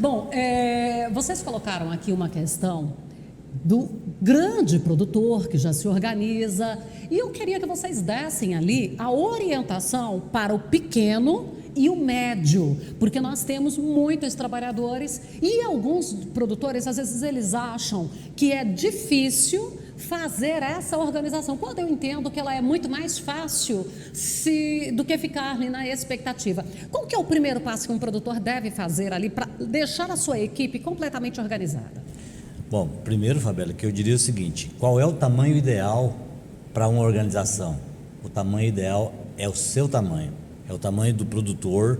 Bom, vocês colocaram aqui uma questão do grande produtor que já se organiza, e eu queria que vocês dessem ali a orientação para o pequeno e o médio, porque nós temos muitos trabalhadores e alguns produtores, às vezes eles acham que é difícil fazer essa organização, quando eu entendo que ela é muito mais fácil do que ficar ali na expectativa. Qual que é o primeiro passo que um produtor deve fazer ali para deixar a sua equipe completamente organizada? Bom, primeiro, Fabiola, que eu diria o seguinte: qual é o tamanho ideal para uma organização? O tamanho ideal é o seu tamanho, é o tamanho do produtor,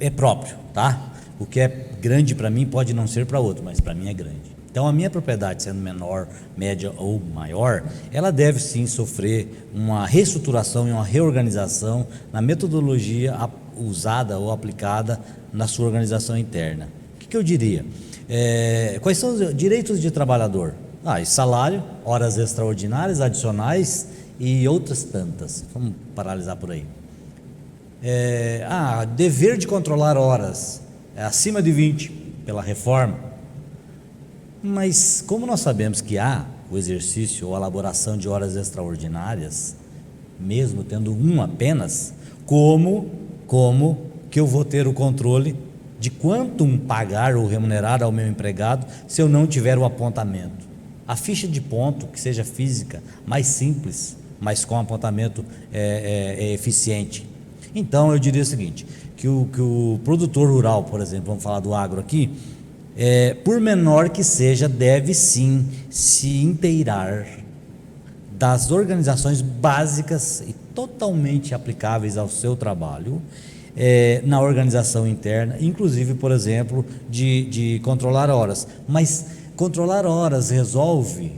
é próprio, tá? O que é grande para mim pode não ser para outro, mas para mim é grande. Então, a minha propriedade, sendo menor, média ou maior, ela deve sim sofrer uma reestruturação e uma reorganização na metodologia usada ou aplicada na sua organização interna. O que eu diria? Quais são os direitos de trabalhador? Salário, horas extraordinárias, adicionais e outras tantas. Vamos paralisar por aí. Dever de controlar horas, acima de 20 pela reforma. Mas como nós sabemos que há o exercício ou a elaboração de horas extraordinárias, mesmo tendo um apenas, como que eu vou ter o controle de quanto pagar ou remunerar ao meu empregado se eu não tiver o apontamento? A ficha de ponto, que seja física, mais simples, mas com apontamento eficiente. Então eu diria o seguinte, que o produtor rural, por exemplo, vamos falar do agro aqui, por menor que seja, deve sim se inteirar das organizações básicas e totalmente aplicáveis ao seu trabalho, na organização interna, inclusive, por exemplo, de controlar horas. Mas controlar horas resolve?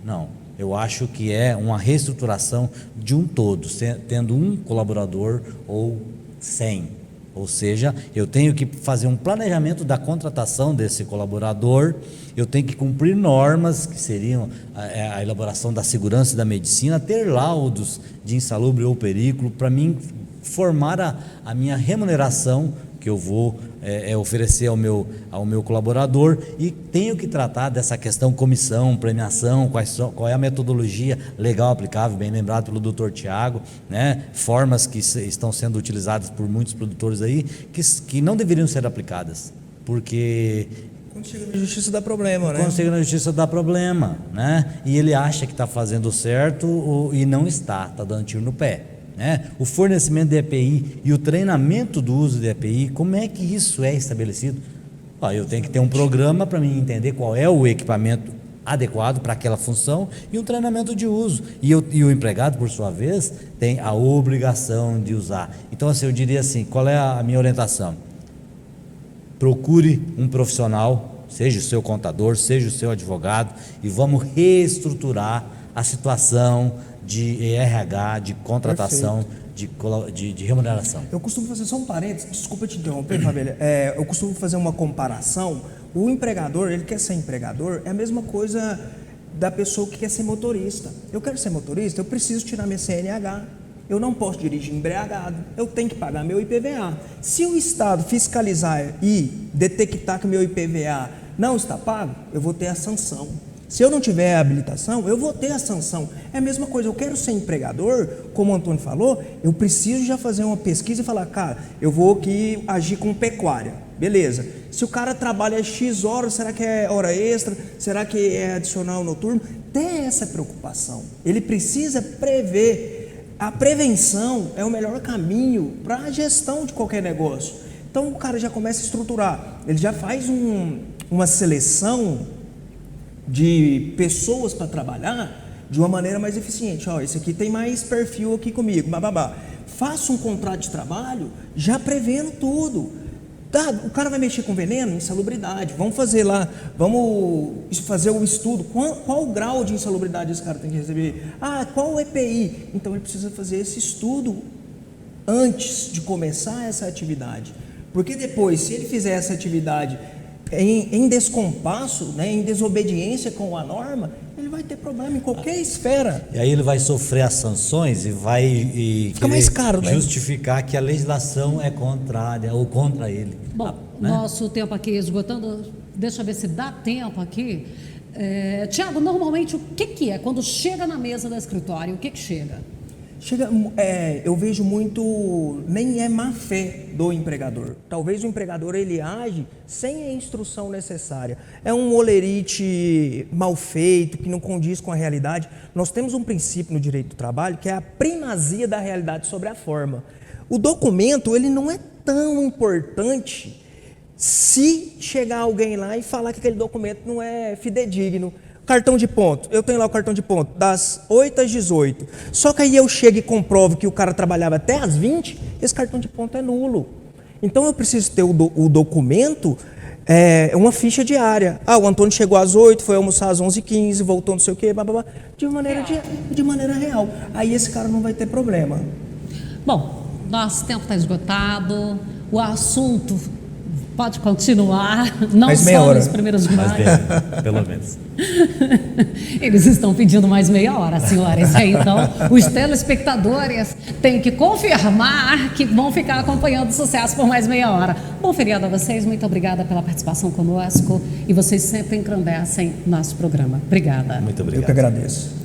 Não, eu acho que é uma reestruturação de um todo, tendo um colaborador ou 100. Ou seja, eu tenho que fazer um planejamento da contratação desse colaborador, eu tenho que cumprir normas, que seriam a elaboração da segurança e da medicina, ter laudos de insalubre ou perigo, para mim formar a minha remuneração que eu vou oferecer ao meu colaborador, e tenho que tratar dessa questão comissão, premiação, qual é a metodologia legal aplicável, bem lembrado pelo Dr. Tiago, né? Formas que estão sendo utilizadas por muitos produtores aí, que não deveriam ser aplicadas, porque quando chega na justiça dá problema, né? Quando chega na justiça dá problema, né? E ele acha que está fazendo certo e não está dando tiro no pé. O fornecimento de EPI e o treinamento do uso de EPI, como é que isso é estabelecido? Eu tenho que ter um programa para mim entender qual é o equipamento adequado para aquela função e um treinamento de uso. E o empregado, por sua vez, tem a obrigação de usar. Então, assim, eu diria assim, qual é a minha orientação? Procure um profissional, seja o seu contador, seja o seu advogado, e vamos reestruturar a situação de RH, de contratação, de remuneração. Eu costumo fazer só um parênteses, desculpa te interromper, Fabíola. Eu costumo fazer uma comparação. O empregador, ele quer ser empregador, é a mesma coisa da pessoa que quer ser motorista. Eu quero ser motorista, eu preciso tirar minha CNH. Eu não posso dirigir embriagado, eu tenho que pagar meu IPVA. Se o Estado fiscalizar e detectar que meu IPVA não está pago, eu vou ter a sanção. Se eu não tiver a habilitação, eu vou ter a sanção. É a mesma coisa, eu quero ser empregador, como o Antônio falou, eu preciso já fazer uma pesquisa e falar, cara, eu vou aqui agir com pecuária, beleza. Se o cara trabalha X horas, será que é hora extra? Será que é adicional noturno? Tem essa preocupação, ele precisa prever. A prevenção é o melhor caminho para a gestão de qualquer negócio. Então o cara já começa a estruturar, ele já faz uma seleção de pessoas para trabalhar de uma maneira mais eficiente. Esse aqui tem mais perfil aqui comigo, bababá. Faça um contrato de trabalho já prevendo tudo. O cara vai mexer com veneno, insalubridade. Vamos fazer lá, vamos fazer o estudo. Qual o grau de insalubridade esse cara tem que receber? Qual o EPI? Então ele precisa fazer esse estudo antes de começar essa atividade. Porque depois, se ele fizer essa atividade em descompasso, né, em desobediência com a norma, ele vai ter problema em qualquer esfera. E aí ele vai sofrer as sanções e vai Fica mais caro, né? justificar que a legislação é contrária ou contra ele. Bom, nosso tempo aqui esgotando, deixa eu ver se dá tempo aqui. Tiago, normalmente o que é? Quando chega na mesa do escritório, o que chega? Eu vejo muito, nem é má fé do empregador. Talvez o empregador ele age sem a instrução necessária. É um olerite mal feito, que não condiz com a realidade. Nós temos um princípio no direito do trabalho que é a primazia da realidade sobre a forma. O documento ele não é tão importante se chegar alguém lá e falar que aquele documento não é fidedigno. Cartão de ponto, eu tenho lá o cartão de ponto, das 8 às 18. Só que aí eu chego e comprovo que o cara trabalhava até às 20, esse cartão de ponto é nulo. Então eu preciso ter o documento, uma ficha diária. O Antônio chegou às 8, foi almoçar às 11h15, voltou não sei o quê, de maneira real. Aí esse cara não vai ter problema. Bom, nosso tempo está esgotado, o assunto pode continuar, não mais só nos primeiros de maio. Pelo menos. Eles estão pedindo mais meia hora, senhores. Então, os telespectadores têm que confirmar que vão ficar acompanhando o sucesso por mais meia hora. Bom feriado a vocês, muito obrigada pela participação conosco e vocês sempre engrandecem nosso programa. Obrigada. Muito obrigado. Eu que agradeço.